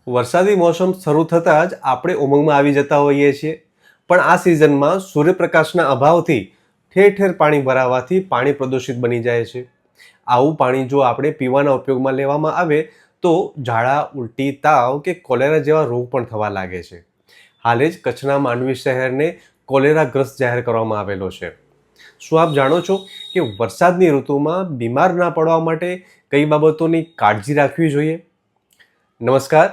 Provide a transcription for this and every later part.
વરસાદી મોસમ શરૂ થતાં જ આપણે ઉમંગમાં આવી જતા હોઈએ છીએ, પણ આ સિઝનમાં સૂર્યપ્રકાશના અભાવથી ઠેર ઠેર પાણી ભરાવાથી પાણી પ્રદૂષિત બની જાય છે. આવું પાણી જો આપણે પીવાના ઉપયોગમાં લેવામાં આવે તો ઝાડા, ઉલટી, તાવ કે કોલેરા જેવા રોગ પણ થવા લાગે છે. હાલે જ કચ્છના માંડવી શહેરને કોલેરાગ્રસ્ત જાહેર કરવામાં આવેલો છે. શું આપ જાણો છો કે વરસાદની ઋતુમાં બીમાર ના પડવા માટે કઈ બાબતોની કાળજી રાખવી જોઈએ? નમસ્કાર,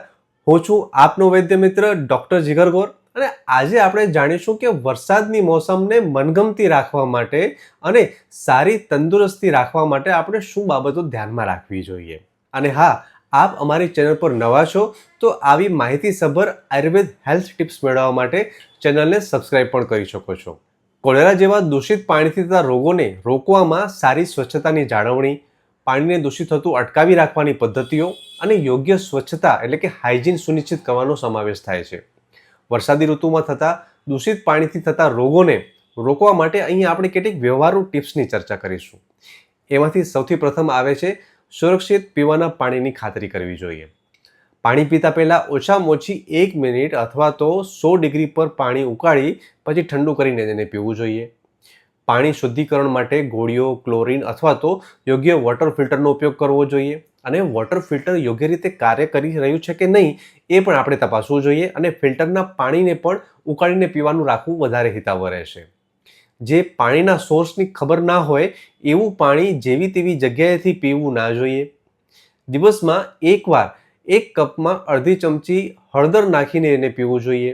હું છું આપનો વૈદ્ય મિત્ર ડૉક્ટર જીગર ગોર અને આજે આપણે જાણીશું કે વરસાદની મોસમને મનગમતી રાખવા માટે અને સારી તંદુરસ્તી રાખવા માટે આપણે શું બાબતો ધ્યાનમાં રાખવી જોઈએ. અને હા, આપ અમારી ચેનલ પર નવા છો તો આવી માહિતીસભર આયુર્વેદ હેલ્થ ટિપ્સ મેળવવા માટે ચેનલને સબસ્ક્રાઇબ પણ કરી શકો છો. કોલેરા જેવા દૂષિત પાણીથી થતા રોગોને રોકવામાં સારી સ્વચ્છતાની જાળવણી, પાણીને દૂષિત થતું અટકાવી રાખવાની પદ્ધતિઓ અને યોગ્ય સ્વચ્છતા એટલે કે હાઇજીન સુનિશ્ચિત કરવાનો સમાવેશ થાય છે. વરસાદી ઋતુમાં થતા દૂષિત પાણીથી થતા રોગોને રોકવા માટે અહીં આપણે કેટલીક વ્યવહારુ ટિપ્સની ચર્ચા કરીશું. એમાંથી સૌથી પ્રથમ આવે છે સુરક્ષિત પીવાના પાણીની ખાતરી કરવી જોઈએ. પાણી પીતા પહેલાં ઓછામાં ઓછી 1 મિનિટ અથવા તો 100 ડિગ્રી પર પાણી ઉકાળી પછી ઠંડુ કરીને તેને પીવું જોઈએ. પાણી શુદ્ધિકરણ માટે ગોળીઓ, ક્લોરીન અથવા તો યોગ્ય વોટર ફિલ્ટરનો ઉપયોગ કરવો જોઈએ. અને વોટર ફિલ્ટર યોગ્ય રીતે કાર્ય કરી રહ્યું છે કે નહીં એ પણ આપણે તપાસવું જોઈએ અને ફિલ્ટરના પાણીને પણ ઉકાળીને પીવાનું રાખવું વધારે હિતાવહ રહેશે. જે પાણીના સોર્સની ખબર ના હોય એવું પાણી જેવી તેવી જગ્યાએથી પીવું ના જોઈએ. દિવસમાં એકવાર 1 કપમાં અડધી ચમચી હળદર નાખીને એને પીવું જોઈએ.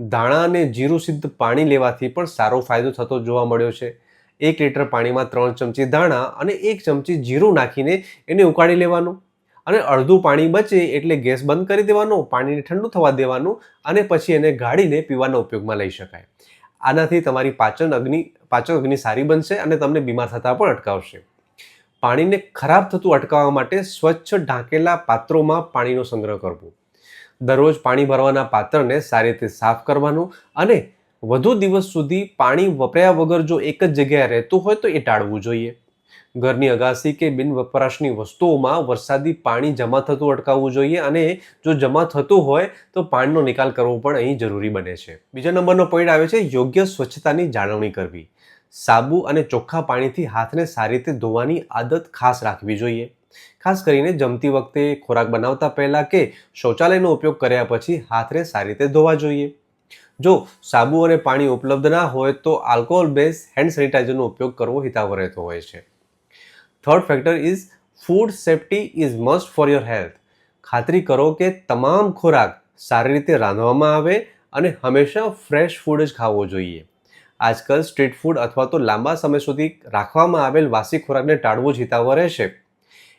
ધાણા અને જીરું સિદ્ધ પાણી લેવાથી પણ સારો ફાયદો થતો જોવા મળ્યો છે. 1 લીટર પાણીમાં 3 ચમચી ધાણા અને 1 ચમચી જીરું નાખીને એને ઉકાળી લેવાનું અને અડધું પાણી બચે એટલે ગેસ બંધ કરી દેવાનો, પાણીને ઠંડુ થવા દેવાનું અને પછી એને ગાળીને પીવાના ઉપયોગમાં લઈ શકાય. આનાથી તમારી પાચન અગ્નિ સારી બનશે અને તમને બીમાર થતાં પણ અટકાવશે. પાણીને ખરાબ થતું અટકાવવા માટે સ્વચ્છ ઢાંકેલા પાત્રોમાં પાણીનો સંગ્રહ કરવો. દરરોજ પાણી ભરવાના પાત્રને સારી રીતે સાફ કરવાનું અને વધુ દિવસ સુધી પાણી વપરાયા વગર જો એક જ જગ્યાએ રહેતું હોય તો એ ટાળવું જોઈએ. ઘરની અગાસી કે બિન વપરાશની વસ્તુઓમાં વરસાદી પાણી જમા થતું અટકાવવું જોઈએ અને જો જમા થતું હોય તો પાણીનો નિકાલ કરવો પણ અહીં જરૂરી બને છે. બીજા નંબરનો પોઈન્ટ આવે છે યોગ્ય સ્વચ્છતાની જાળવણી કરવી. સાબુ અને ચોખ્ખા પાણીથી હાથને સારી રીતે ધોવાની આદત ખાસ રાખવી જોઈએ. ખાસ કરીને જમતી વખતે, ખોરાક બનાવતા પહેલાં કે શૌચાલયનો ઉપયોગ કર્યા પછી હાથને સારી રીતે ધોવા જોઈએ. જો સાબુ અને પાણી ઉપલબ્ધ ના હોય તો આલ્કોહોલ બેઝ હેન્ડ સેનિટાઈઝરનો ઉપયોગ કરવો હિતાવહ રહેતો હોય છે. Third factor is food safety is must for your health. ખાતરી કરો કે તમામ ખોરાક સારી રીતે રાંધવામાં આવે અને હંમેશા ફ્રેશ ફૂડ જ ખાવો જોઈએ. આજકાલ સ્ટ્રીટ ફૂડ અથવા તો લાંબા સમય સુધી રાખવામાં આવેલ વાસી ખોરાકને ટાળવું જ હિતાવહ રહેશે.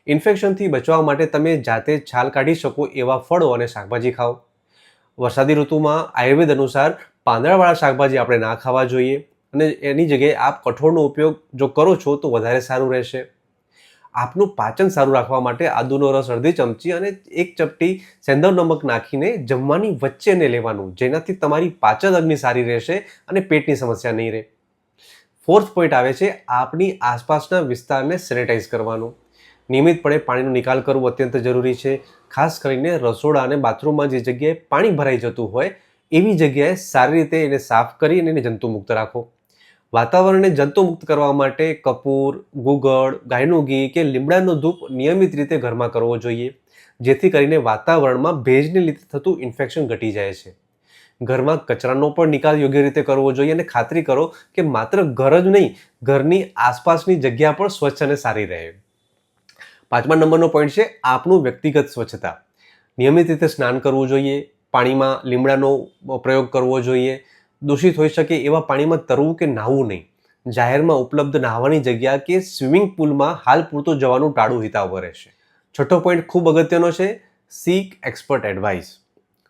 ઇન્ફેક્શનથી બચવા માટે તમે જાતે છાલ કાઢી શકો એવા ફળો અને શાકભાજી ખાઓ. વરસાદી ઋતુમાં આયુર્વેદ અનુસાર પાંદડાવાળા શાકભાજી આપણે ના ખાવા જોઈએ અને એની જગ્યાએ આપ કઠોળનો ઉપયોગ જો કરો છો તો વધારે સારું રહેશે. આપનું પાચન સારું રાખવા માટે આદુનો રસ અડધી ચમચી અને 1 ચપટી સેંધવ નમક નાખીને જમવાની વચ્ચે એને લેવાનું, જેનાથી તમારી પાચન અગ્નિ સારી રહેશે અને પેટની સમસ્યા નહીં રહે. ફોર્થ પોઈન્ટ આવે છે આપની આસપાસના વિસ્તારને સેનિટાઈઝ કરવાનું. નિયમિતપણે પાણીનો નિકાલ કરવો અત્યંત જરૂરી છે. ખાસ કરીને રસોડા અને બાથરૂમમાં જે જગ્યાએ પાણી ભરાઈ જતું હોય એવી જગ્યાએ સારી રીતે એને સાફ કરી અને એને જંતુમુક્ત રાખો. વાતાવરણને જંતુમુક્ત કરવા માટે કપૂર, ગુગળ, ગાયનું ઘી કે લીમડાનો ધૂપ નિયમિત રીતે ઘરમાં કરવો જોઈએ, જેથી કરીને વાતાવરણમાં ભેજને લીધે થતું ઇન્ફેક્શન ઘટી જાય છે. ઘરમાં કચરાનો પણ નિકાલ યોગ્ય રીતે કરવો જોઈએ અને ખાતરી કરો કે માત્ર ઘર જ નહીં, ઘરની આસપાસની જગ્યા પણ સ્વચ્છ અને સારી રહે. 5મા નંબરનો પોઈન્ટ છે આપનું વ્યક્તિગત સ્વચ્છતા. નિયમિત રીતે સ્નાન કરવું જોઈએ, પાણીમાં લીમડાનો પ્રયોગ કરવો જોઈએ. દૂષિત હોઈ શકે એવા પાણીમાં તરવું કે નાહવું નહીં. જાહેરમાં ઉપલબ્ધ નાહવાની જગ્યા કે સ્વિમિંગ પુલમાં હાલ પૂરતું જવાનું ટાળવું હિતાવહ રહેશે. 6થો પોઈન્ટ ખૂબ અગત્યનો છે સીક એક્સપર્ટ એડવાઇસ.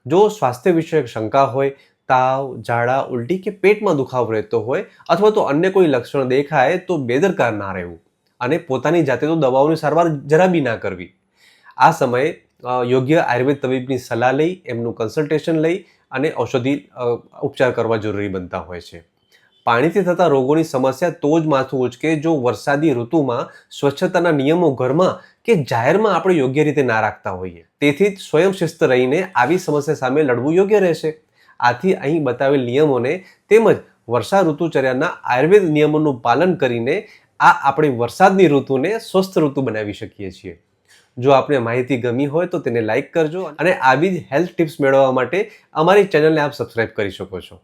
જો સ્વાસ્થ્ય વિષયક શંકા હોય, તાવ, ઝાડા, ઉલટી કે પેટમાં દુખાવો રહેતો હોય અથવા તો અન્ય કોઈ લક્ષણ દેખાય તો બેદરકાર ના રહેવું અને પોતાની જાતે તો દવાઓની સારવાર જરા બી ના કરવી. આ સમયે યોગ્ય આયુર્વેદ તબીબની સલાહ લઈ, એમનું કન્સલ્ટેશન લઈ અને ઔષધિ ઉપચાર કરવા જરૂરી બનતા હોય છે. પાણીથી થતા રોગોની સમસ્યા તો જ માથું ઉચકે જો વરસાદી ઋતુમાં સ્વચ્છતાના નિયમો ઘરમાં કે જાહેરમાં આપણે યોગ્ય રીતે ના રાખતા હોઈએ. તેથી જ સ્વયંશિસ્ત રહીને આવી સમસ્યા સામે લડવું યોગ્ય રહેશે. આથી અહીં બતાવેલ નિયમોને તેમજ વર્ષા ઋતુચર્યાના આયુર્વેદ નિયમોનું પાલન કરીને આપણી વરસાદની ઋતુને સ્વસ્થ ઋતુ બનાવી શકીએ છીએ. જો આપને માહિતી ગમી હોય તો તેને લાઈક કરજો અને આવી જ હેલ્થ ટિપ્સ મેળવવા માટે અમારી ચેનલને આપ સબસ્ક્રાઇબ કરી શકો છો.